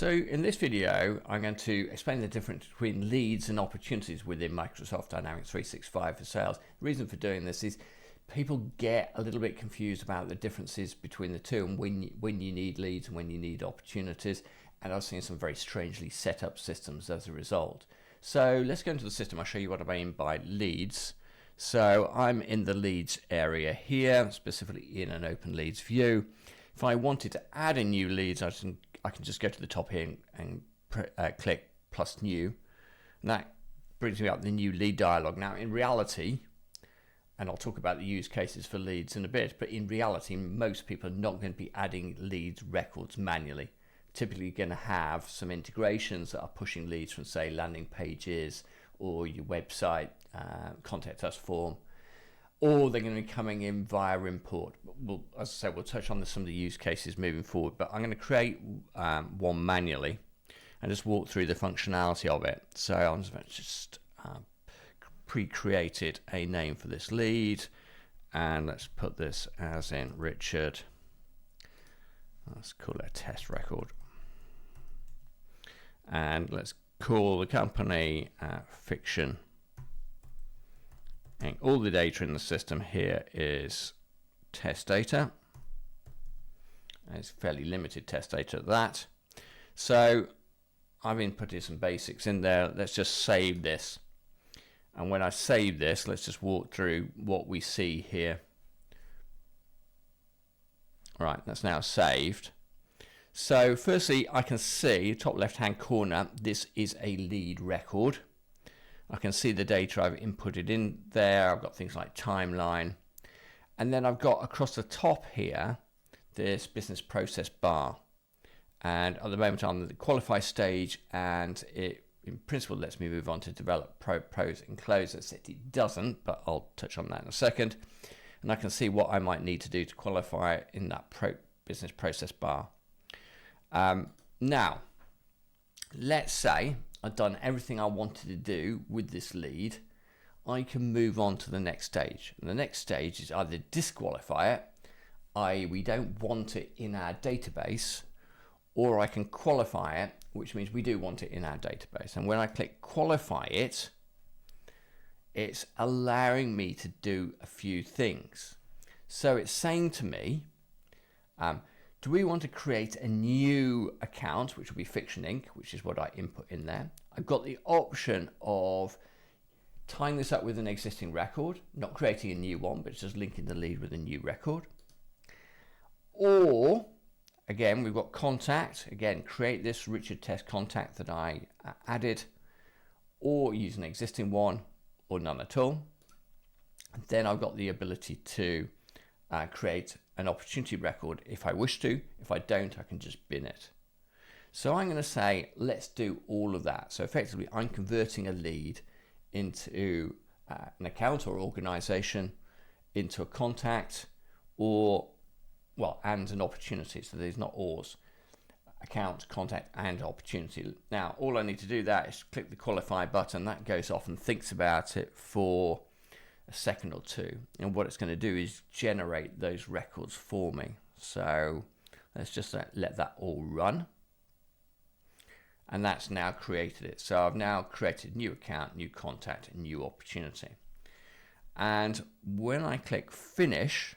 So in this video, I'm going to explain the difference between leads and opportunities within Microsoft Dynamics 365 for sales. The reason for doing this is people get a little bit confused about the differences between the two and when you need leads and when you need opportunities. And I've seen some very strangely set up systems as a result. So let's go into the system. I'll show you what I mean by leads. So I'm in the leads area here, specifically in an open leads view. If I wanted to add a new leads, I can just go to the top here and click plus new. And that brings me up the new lead dialog. Now in reality, and I'll talk about the use cases for leads in a bit, but in reality, most people are not going to be adding leads records manually. Typically you're going to have some integrations that are pushing leads from, say, landing pages or your website, contact us form, or they're going to be coming in via import. As I said, we'll touch on some of the use cases moving forward, but I'm going to create one manually and just walk through the functionality of it. So I'm just pre-created a name for this lead, and let's put this as in Richard. Let's call it a test record. And let's call the company Fiction. And all the data in the system here is test data. And it's fairly limited test data at that. So I've inputted some basics in there. Let's just save this. And when I save this, let's just walk through what we see here. All right, that's now saved. So firstly, I can see top left-hand corner, this is a lead record. I can see the data I've inputted in there. I've got things like timeline. And then I've got across the top here, this business process bar. And at the moment I'm at the qualify stage, and it in principle lets me move on to develop pros and close. It doesn't, but I'll touch on that in a second. And I can see what I might need to do to qualify in that business process bar. Now, let's say I've done everything I wanted to do with this lead. I can move on to the next stage. And the next stage is either disqualify it, i.e. we don't want it in our database, or I can qualify it, which means we do want it in our database. And when I click qualify it, it's allowing me to do a few things. So it's saying to me, do we want to create a new account, which will be Fiction Inc., which is what I input in there. I've got the option of tying this up with an existing record, not creating a new one, but just linking the lead with a new record. Or, again, we've got contact. Again, create this Richard test contact that I added, or use an existing one, or none at all. And then I've got the ability to create an opportunity record if I wish to. If I don't, I can just bin it. So I'm going to say, let's do all of that. So effectively, I'm converting a lead into an account or organization, into a contact, or, well, and an opportunity. So there's not ors. Account, contact, and opportunity. Now, all I need to do that is click the qualify button. That goes off and thinks about it for a second or two. And what it's going to do is generate those records for me. So let's just let that all run. And that's now created it. So I've now created a new account, new contact, and new opportunity. And when I click finish,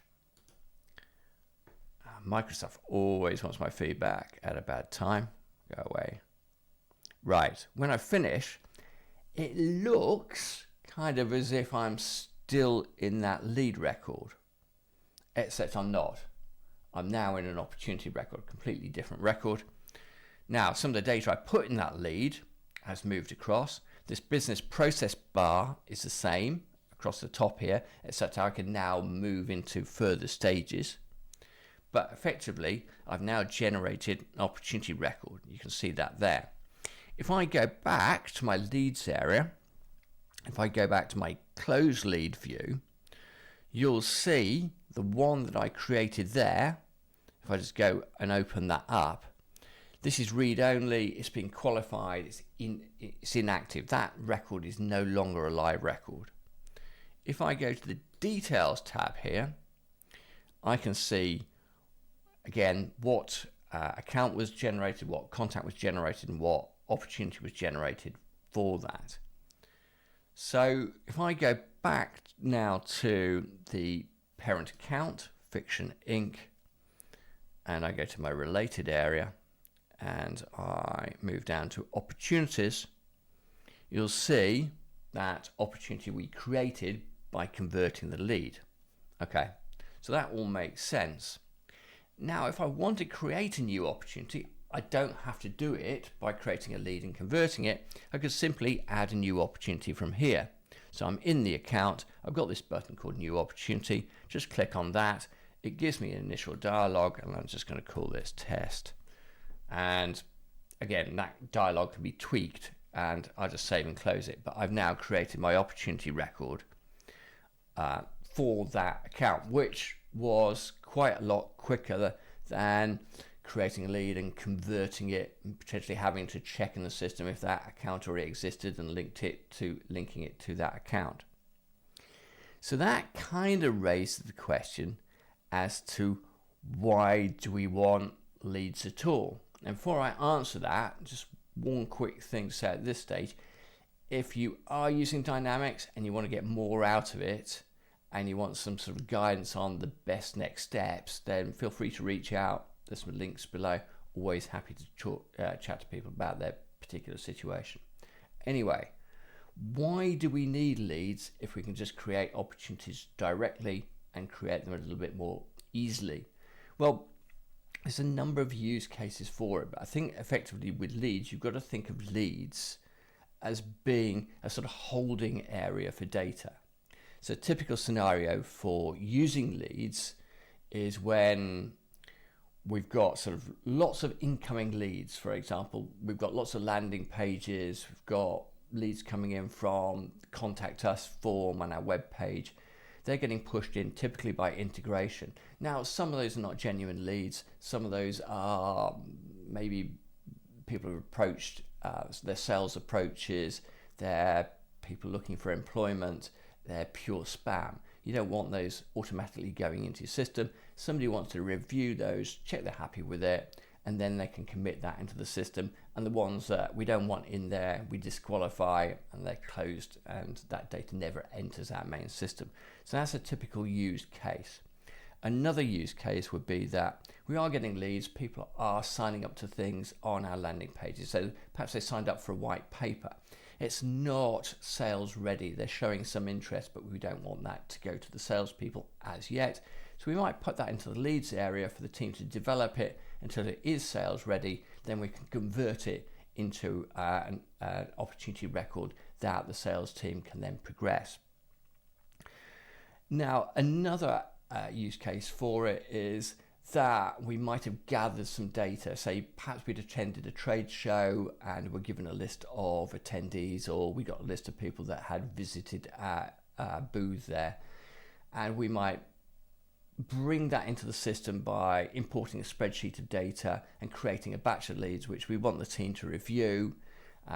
Microsoft always wants my feedback at a bad time. Go away. Right, when I finish, it looks kind of as if I'm still in that lead record, except I'm not. I'm now in an opportunity record, completely different record. Now, some of the data I put in that lead has moved across. This business process bar is the same across the top here, except I can now move into further stages. But effectively, I've now generated an opportunity record. You can see that there. If I go back to my leads area, if I go back to my closed lead view, you'll see the one that I created there. If I just go and open that up, this is read only, it's been qualified, it's inactive. That record is no longer a live record. If I go to the details tab here, I can see again what account was generated, what contact was generated, and what opportunity was generated for that. So if I go back now to the parent account, Fiction Inc., and I go to my related area and I move down to opportunities, you'll see that opportunity we created by converting the lead. Okay, so that all makes sense. Now, if I want to create a new opportunity, I don't have to do it by creating a lead and converting it. I could simply add a new opportunity from here. So I'm in the account, I've got this button called New Opportunity, just click on that. It gives me an initial dialog, and I'm just going to call this Test. And again, that dialog can be tweaked, and I'll just save and close it. But I've now created my opportunity record for that account, which was quite a lot quicker than creating a lead and converting it, and potentially having to check in the system if that account already existed and linking it to that account. So that kind of raised the question as to why do we want leads at all? And before I answer that, just one quick thing to say at this stage. If you are using Dynamics and you want to get more out of it, and you want some sort of guidance on the best next steps, then feel free to reach out. There's some links below. Always happy to chat to people about their particular situation. Anyway, why do we need leads if we can just create opportunities directly and create them a little bit more easily? Well, there's a number of use cases for it, but I think effectively with leads, you've got to think of leads as being a sort of holding area for data. So a typical scenario for using leads is when we've got sort of lots of incoming leads. For example, we've got lots of landing pages, we've got leads coming in from Contact Us form on our web page. They're getting pushed in typically by integration. Now, some of those are not genuine leads. Some of those are maybe people who have approached their sales approaches, they're people looking for employment, they're pure spam. You don't want those automatically going into your system. Somebody wants to review those, check they're happy with it, and then they can commit that into the system. And the ones that we don't want in there, we disqualify and they're closed, and that data never enters our main system. So that's a typical use case. Another use case would be that we are getting leads, people are signing up to things on our landing pages. So perhaps they signed up for a white paper. It's not sales ready. They're showing some interest, but we don't want that to go to the salespeople as yet. So we might put that into the leads area for the team to develop it until it is sales ready. Then we can convert it into an opportunity record that the sales team can then progress. Now, another use case for it is that we might have gathered some data. Say perhaps we'd attended a trade show and were given a list of attendees, or we got a list of people that had visited our booth there, and we might bring that into the system by importing a spreadsheet of data and creating a batch of leads which we want the team to review.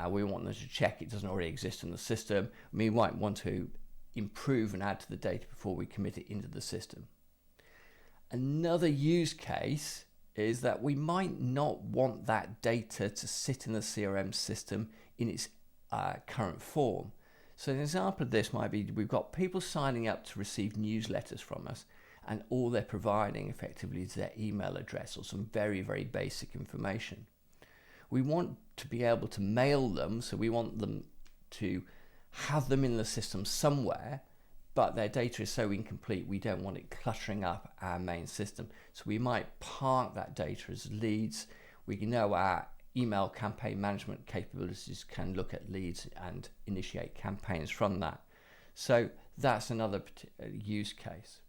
We want them to check it doesn't already exist in the system. We might want to improve and add to the data before we commit it into the system. Another use case is that we might not want that data to sit in the CRM system in its current form. So an example of this might be we've got people signing up to receive newsletters from us, and all they're providing effectively is their email address or some very, very basic information. We want to be able to mail them, so we want them to have them in the system somewhere, but their data is so incomplete we don't want it cluttering up our main system. So we might park that data as leads. We know our email campaign management capabilities can look at leads and initiate campaigns from that. So that's another use case.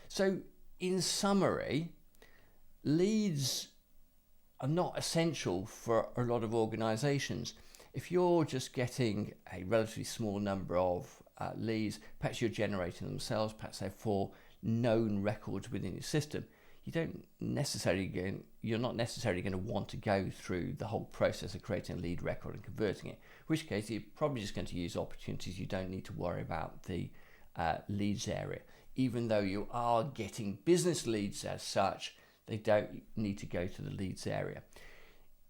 So in summary, leads are not essential for a lot of organizations. If you're just getting a relatively small number of leads, perhaps you're generating them themselves, perhaps they're for known records within your system, you're not necessarily going to want to go through the whole process of creating a lead record and converting it, in which case you're probably just going to use opportunities. You don't need to worry about the leads area. Even though you are getting business leads as such, they don't need to go to the leads area.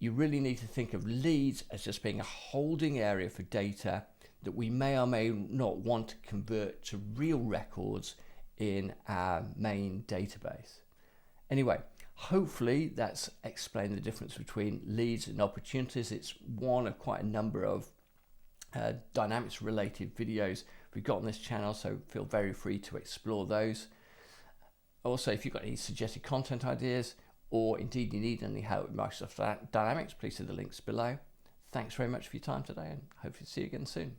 You really need to think of leads as just being a holding area for data that we may or may not want to convert to real records in our main database. Anyway, hopefully that's explained the difference between leads and opportunities. It's one of quite a number of Dynamics related videos we've got on this channel, so feel very free to explore those. Also, if you've got any suggested content ideas, or indeed you need any help with Microsoft Dynamics, please see the links below. Thanks very much for your time today, and hopefully see you again soon.